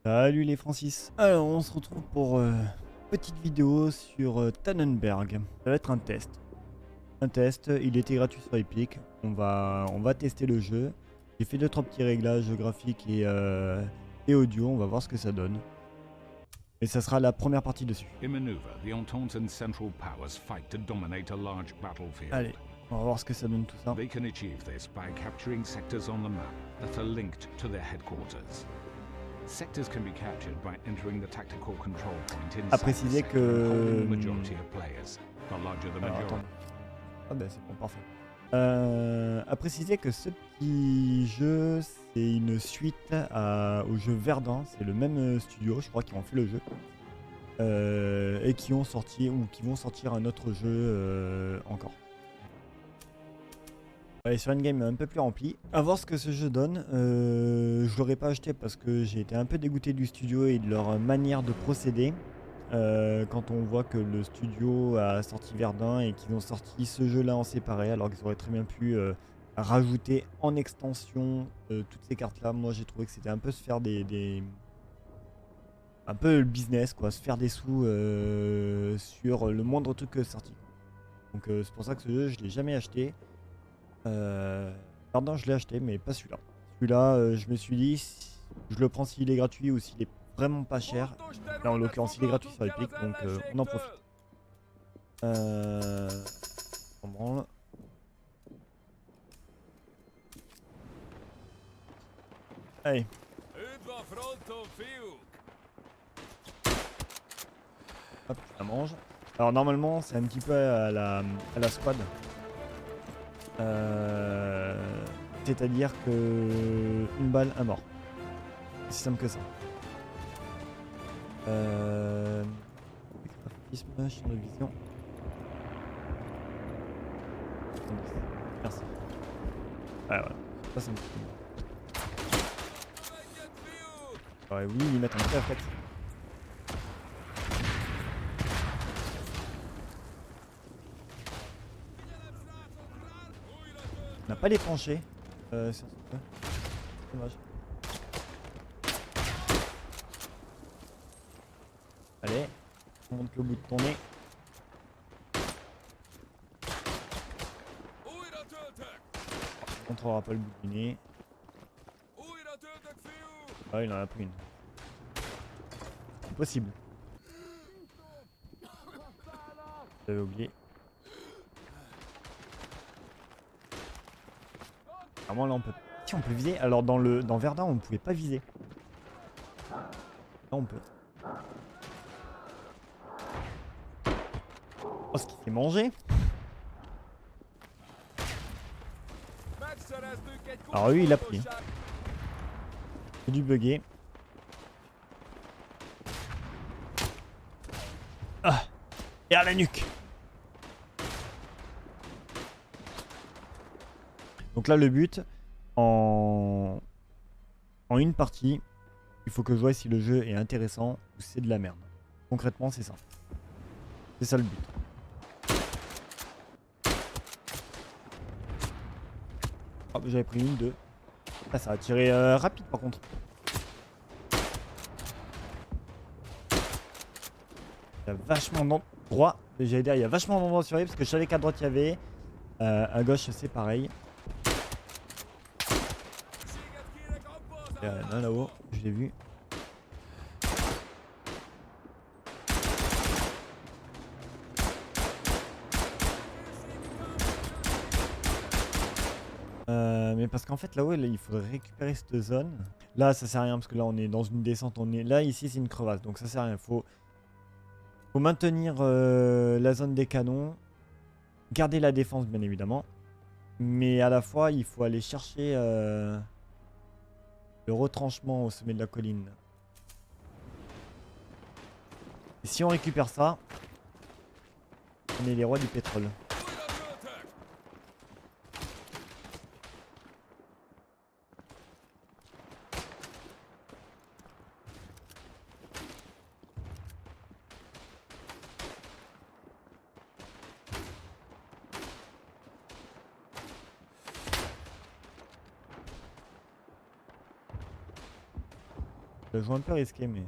Salut les Francis. Alors on se retrouve pour petite vidéo sur Tannenberg. Ça va être un test. Un test, il était gratuit sur Epic. On va tester le jeu. J'ai fait 2-3 petits réglages graphiques et audio. On va voir ce que ça donne. Et ça sera la première partie dessus. In maneuver, the Entente and Central Powers fight to dominate a large battlefield. Allez, on va voir ce que ça donne tout ça. They can achieve this by capturing sectors on the map that are linked to their headquarters. Sectors can be captured by entering the tactical control point inside À préciser the sector and holding the que... majority of players. The larger the Alors, majority. attends. Ah bah c'est bon, parfait. À préciser que ce petit jeu, c'est une suite au jeu Verdun. C'est le même studio, je crois, qui ont fait le jeu. Et qui ont sorti, ou qui vont sortir un autre jeu encore. Ouais, sur une game un peu plus remplie. A voir ce que ce jeu donne. Je l'aurais pas acheté parce que j'ai été un peu dégoûté du studio et de leur manière de procéder. Quand on voit que le studio a sorti Verdun et qu'ils ont sorti ce jeu-là en séparé, alors qu'ils auraient très bien pu rajouter en extension toutes ces cartes-là. Moi, j'ai trouvé que c'était un peu se faire un peu le business, quoi, se faire des sous sur le moindre truc sorti. Donc c'est pour ça que ce jeu, je l'ai jamais acheté. Pardon, je l'ai acheté, mais pas celui-là. Celui-là, je me suis dit, je le prends s'il est gratuit ou s'il est vraiment pas cher. Là, en l'occurrence, il est gratuit sur Epic, donc on en profite. On branle. Allez. Hop, je la mange. Alors normalement, c'est un petit peu à la squad. C'est-à-dire que une balle, un mort. C'est simple que ça. Graphisme, champ de vision. Merci. Ouais, voilà. Ça, c'est un petit peu. J'aurais voulu lui mettre un petit réflexe. On n'a pas les planchers. Sur ce jeu. Dommage. Allez, on monte le bout de ton nez. On contrôlera pas le bout du nez. Ah, il en a pris une. C'est possible. J'avais oublié. Vraiment là on peut. Si on peut viser. Alors dans Verdun on ne pouvait pas viser. Là on peut. Oh, ce qui s'est mangé. Alors lui il a pris. C'est du bugué. Ah. Et à la nuque. Donc là le but en une partie, il faut que je vois si le jeu est intéressant ou si c'est de la merde. Concrètement c'est ça. C'est ça le but. Hop, j'avais pris une, deux. Ah, ça a tiré rapide par contre. Il y a vachement d'endroits. J'allais dire, il y a vachement d'endroits sur lui parce que je savais qu'à droite il y avait. À gauche c'est pareil. Il y en a un là-haut, je l'ai vu. Mais parce qu'en fait là-haut il faudrait récupérer cette zone. Là ça sert à rien parce que là on est dans une descente, là ici c'est une crevasse donc ça sert à rien. Faut maintenir la zone des canons, garder la défense bien évidemment, mais à la fois il faut aller chercher le retranchement au sommet de la colline. Et si on récupère ça, on est les rois du pétrole. Je la joue un peu risqué, mais...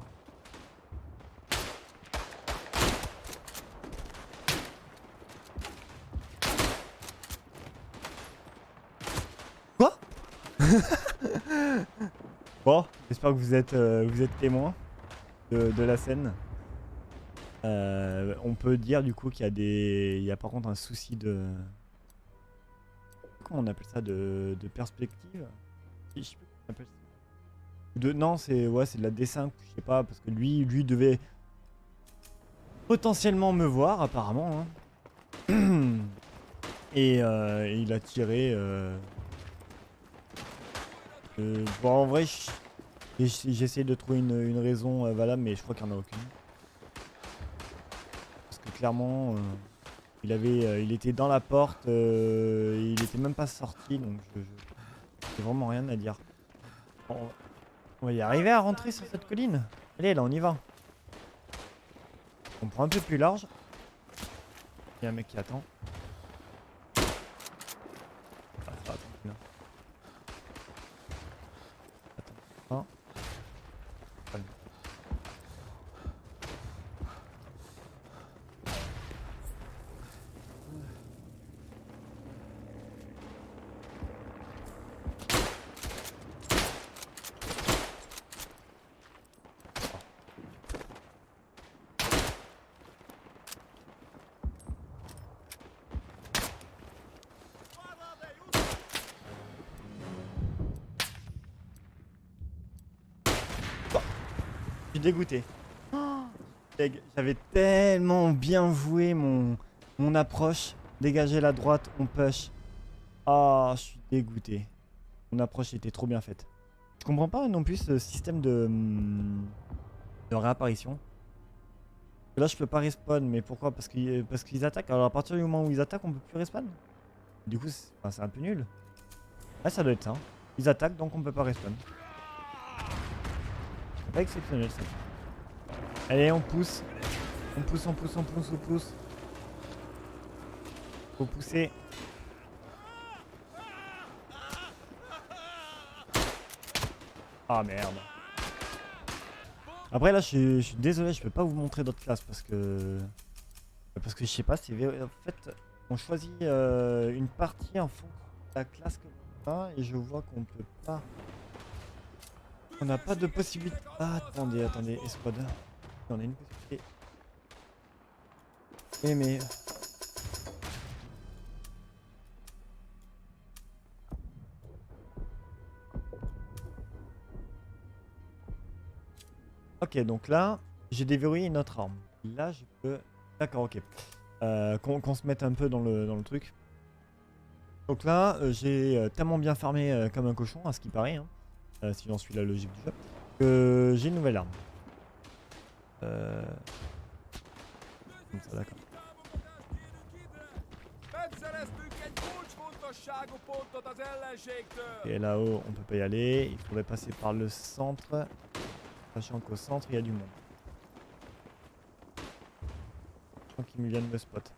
Quoi? Bon, j'espère que vous êtes témoin de la scène. On peut dire du coup qu'il y a il y a par contre un souci de... Comment on appelle ça? De perspective? Je sais plus comment on appelle ça. Non, c'est ouais, c'est de la D5, je sais pas, parce que lui devait potentiellement me voir apparemment. Hein. Et il a tiré. Bon, en vrai, j'essaie de trouver une raison valable, mais je crois qu'il n'y en a aucune. Parce que clairement, il était dans la porte, il était même pas sorti, donc j'ai vraiment rien à dire. Bon, on va y arriver à rentrer sur cette colline. Allez, là, on y va. On prend un peu plus large. Il y a un mec qui attend. Ah, ça va, tranquille. Attends. Allez. Je suis dégoûté. Oh, j'avais tellement bien voué mon approche. Dégager la droite, on push. Ah, je suis dégoûté. Mon approche était trop bien faite. Je comprends pas non plus ce système de réapparition. Là, je peux pas respawn, mais pourquoi? Parce qu'ils attaquent. Alors, à partir du moment où ils attaquent, on peut plus respawn. Du coup, c'est un peu nul. Ouais, ça doit être ça. Ils attaquent, donc on peut pas respawn. C'est pas exceptionnel ça. Allez, on pousse. On pousse, on pousse, on pousse, on pousse. Faut pousser. Ah merde. Après là, je suis désolé, je peux pas vous montrer d'autres classes parce que je sais pas, en fait, on choisit une partie en fonction de la classe que on a et je vois qu'on peut pas. On n'a pas de possibilité. Ah, attendez, escouade. On a une possibilité. Mais ok, donc là, j'ai déverrouillé une autre arme. Là, je peux... D'accord, ok. Qu'on se mette un peu dans le truc. Donc là, j'ai tellement bien farmé comme un cochon, à ce qui paraît, hein, si j'en suis la logique du jeu, que j'ai une nouvelle arme. Comme ça, d'accord. Et là-haut, on peut pas y aller. Il faudrait passer par le centre. Sachant qu'au centre, il y a du monde. Je crois qu'ils me viennent me spot.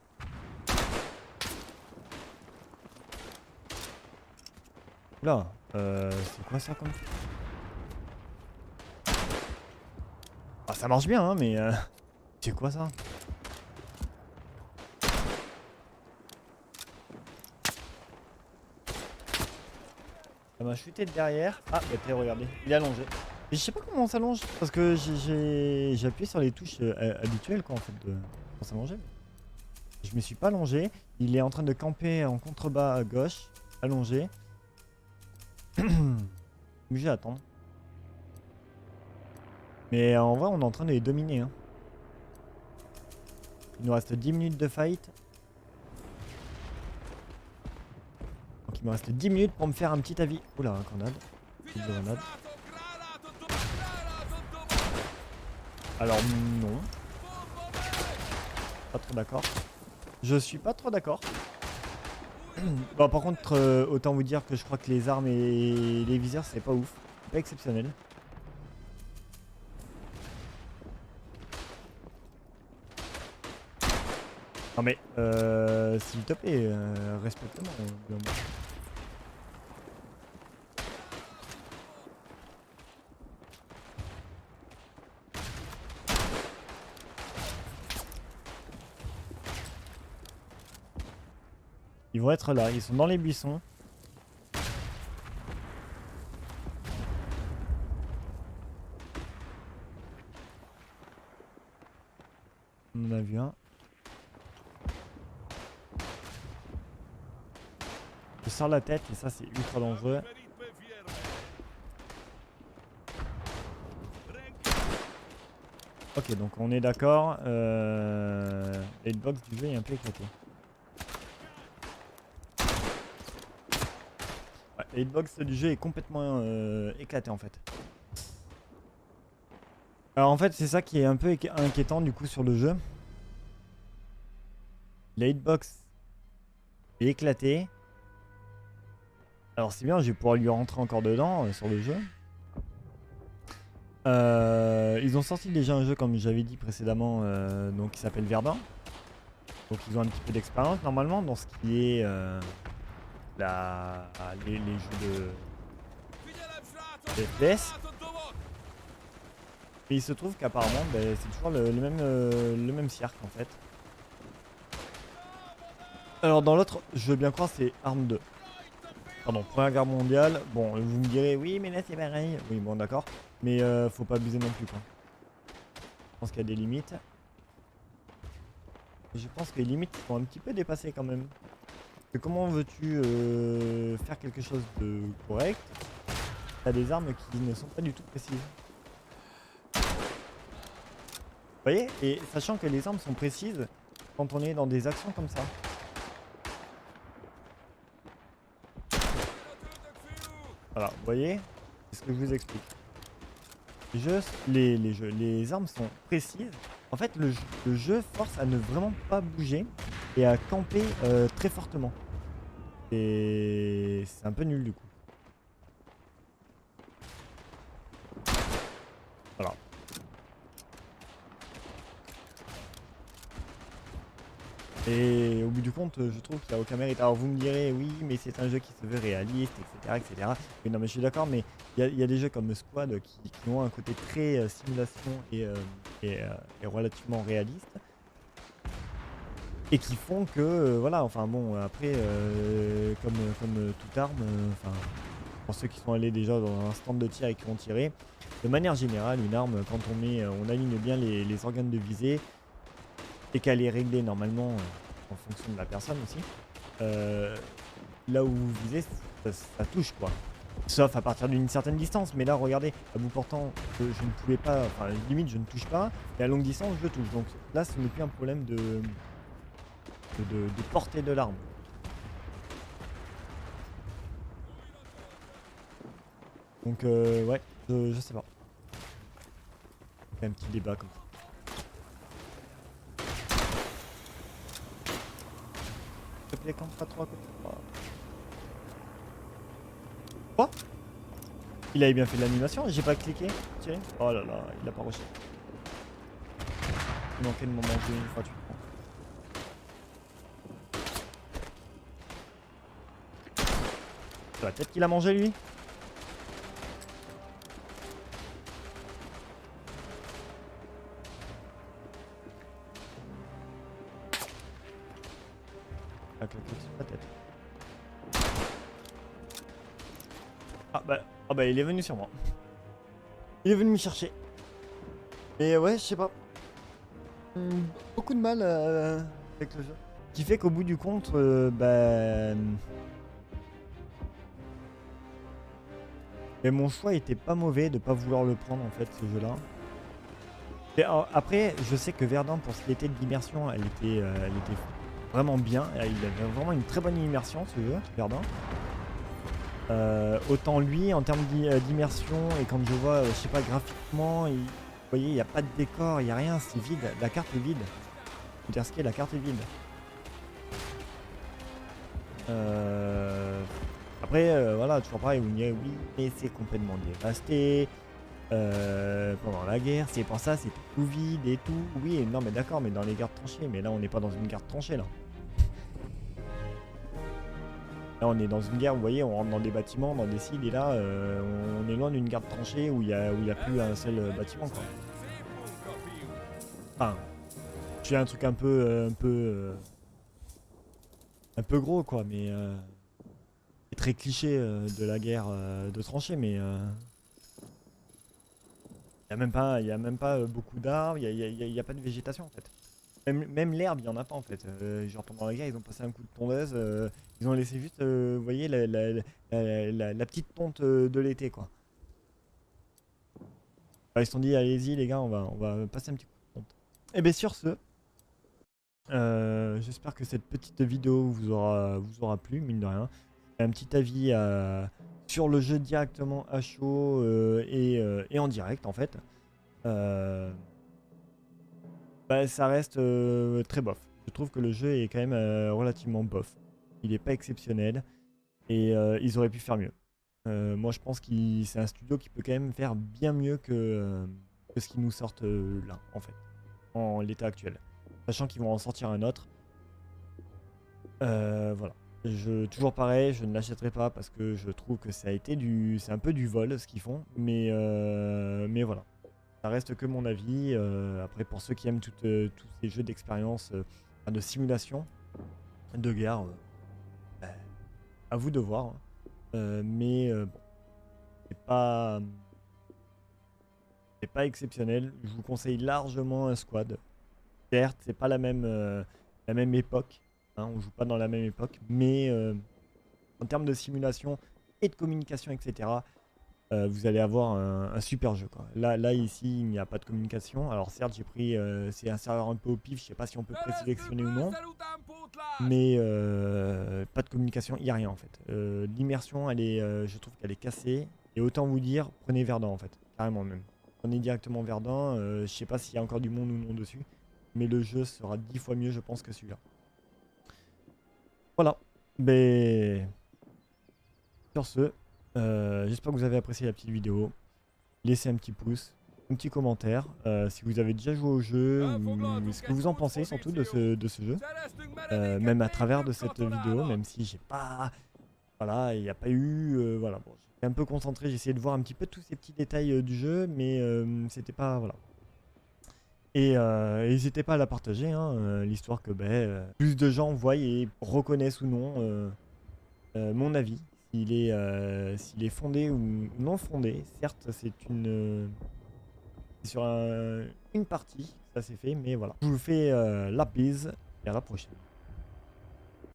Là, c'est quoi ça comme... Ah, ça marche bien, hein, mais... c'est quoi ça? Ça m'a chuté de derrière. Ah, bah regardez, il est allongé. Mais je sais pas comment on s'allonge, parce que j'ai appuyé sur les touches habituelles quoi en fait pour s'allonger. Je me suis pas allongé, il est en train de camper en contrebas à gauche, allongé. Obligé à attendre. Mais en vrai on est en train de les dominer. Hein. Il nous reste 10 minutes de fight. Donc il me reste 10 minutes pour me faire un petit avis. Oula, grenade. Petite grenade. Alors non. Pas trop d'accord. Je suis pas trop d'accord. Bon par contre autant vous dire que je crois que les armes et les viseurs c'est pas ouf. C'est pas exceptionnel. Non mais s'il te plaît, respecte-moi. Ils vont être là, ils sont dans les buissons. On en a vu un. Je sors la tête et ça c'est ultra dangereux. Ok, donc on est d'accord. La hitbox du jeu est un peu éclatée. Ouais, la hitbox du jeu est complètement éclatée en fait. Alors en fait c'est ça qui est un peu inquiétant du coup sur le jeu. La hitbox est éclatée. Alors c'est bien, je vais pouvoir lui rentrer encore dedans sur le jeu. Ils ont sorti déjà un jeu comme j'avais dit précédemment, donc qui s'appelle Verdun. Donc ils ont un petit peu d'expérience normalement dans ce qui est les jeux de FPS. Et il se trouve qu'apparemment c'est toujours le même cirque en fait. Alors dans l'autre, je veux bien croire c'est Arme 2. Pardon, Première Guerre mondiale. Bon, vous me direz oui mais là c'est pareil. Oui bon d'accord. Mais faut pas abuser non plus quoi. Je pense qu'il y a des limites. Je pense que les limites sont un petit peu dépassées quand même. Et comment veux-tu faire quelque chose de correct? T'as des armes qui ne sont pas du tout précises. Vous voyez? Et sachant que les armes sont précises quand on est dans des actions comme ça. Voilà, vous voyez? C'est ce que je vous explique. Les armes sont précises. En fait, le jeu force à ne vraiment pas bouger et à camper très fortement. Et c'est un peu nul du coup. Voilà. Et au bout du compte, je trouve qu'il n'y a aucun mérite. Alors vous me direz, oui, mais c'est un jeu qui se veut réaliste, etc. etc. Mais non, mais je suis d'accord, mais il y a des jeux comme Squad qui ont un côté très simulation et relativement réaliste. Et qui font que, voilà, enfin bon, après, comme toute arme, enfin, pour ceux qui sont allés déjà dans un stand de tir et qui ont tiré, de manière générale, une arme, quand on aligne bien les organes de visée, et qu'elle est réglée normalement en fonction de la personne aussi, là où vous visez, ça touche quoi. Sauf à partir d'une certaine distance, mais là regardez, à bout portant, je ne pouvais pas, enfin limite je ne touche pas, et à longue distance je touche. Donc là ce n'est plus un problème de portée de l'arme. Donc ouais, je sais pas. Il y a un petit débat comme ça. S'il te plaît, campe pas trop à côté. Quoi? Il avait bien fait de l'animation, j'ai pas cliqué, tiré. Oh là là, il a pas rushé. Il manquait de m'en manger une fois, tu prends. C'est la tête qu'il a mangé lui. La claquette sur la tête. Ah bah il est venu sur moi. Il est venu me chercher. Mais ouais, je sais pas. Beaucoup de mal avec le jeu. Qui fait qu'au bout du compte, mais mon choix était pas mauvais de pas vouloir le prendre en fait ce jeu là. Et après je sais que Verdun pour ce qui était de l'immersion elle était vraiment bien. Il avait vraiment une très bonne immersion ce jeu, Verdun. Autant lui en termes d'immersion et quand je vois, je sais pas graphiquement, vous voyez il n'y a pas de décor, il n'y a rien, c'est vide, la carte est vide. Faut dire ce qui est, la carte est vide. Après voilà, toujours pareil, vous me direz oui mais c'est complètement dévasté. Pendant la guerre, c'est pour ça, c'est tout vide et tout. Oui, non mais d'accord, mais dans les gardes tranchées, mais là on n'est pas dans une garde tranchée là. Là on est dans une guerre, vous voyez, on rentre dans des bâtiments, dans des cibles et là on est loin d'une garde tranchée où il y a plus un seul bâtiment quoi. Enfin, j'ai un truc un peu un peu gros quoi, mais c'est très cliché de la guerre de tranchées, mais il y a même pas beaucoup d'arbres, il y a pas de végétation en fait. Même l'herbe, il y en a pas en fait. Genre pendant la guerre, ils ont passé un coup de tondeuse, ils ont laissé juste, vous voyez, la petite tonte de l'été quoi. Enfin, ils se sont dit, allez-y les gars, on va passer un petit coup de tonte. Et bien sur ce, j'espère que cette petite vidéo vous aura plu, mine de rien. Un petit avis sur le jeu directement à chaud et en direct en fait. Bah, ça reste très bof. Je trouve que le jeu est quand même relativement bof. Il est pas exceptionnel et ils auraient pu faire mieux. Moi je pense que c'est un studio qui peut quand même faire bien mieux que ce qu'ils nous sortent là en fait, en l'état actuel. Sachant qu'ils vont en sortir un autre. Voilà. Toujours pareil, je ne l'achèterai pas parce que je trouve que c'est un peu du vol ce qu'ils font, mais voilà. Ça reste que mon avis. Après, pour ceux qui aiment tous ces jeux d'expérience, de simulation, de guerre, bah, à vous de voir, hein. Mais bon, c'est pas, c'est pas exceptionnel. Je vous conseille largement un squad. Certes, c'est pas la même époque, hein, on joue pas dans la même époque, mais en termes de simulation et de communication, etc., vous allez avoir un super jeu quoi. Là ici il n'y a pas de communication. Alors certes j'ai pris c'est un serveur un peu au pif, je sais pas si on peut présélectionner ou non. Mais pas de communication, il n'y a rien en fait. L'immersion elle est je trouve qu'elle est cassée. Et autant vous dire, prenez Verdun en fait, carrément même. Prenez directement Verdun, je sais pas s'il y a encore du monde ou non dessus. Mais le jeu sera 10 fois mieux je pense que celui-là. Voilà. Mais sur ce, j'espère que vous avez apprécié la petite vidéo. Laissez un petit pouce, un petit commentaire, si vous avez déjà joué au jeu, ou ce que vous en pensez surtout de ce jeu, même à travers de cette vidéo, même si j'ai pas, voilà, il n'y a pas eu, voilà, bon, j'étais un peu concentré, j'ai essayé de voir un petit peu tous ces petits détails du jeu, mais c'était pas, voilà. Et n'hésitez pas à la partager, hein, l'histoire que plus de gens voient et reconnaissent ou non mon avis. S'il est fondé ou non fondé, certes, c'est sur une partie, ça s'est fait, mais voilà. Je vous fais la bise et à la prochaine.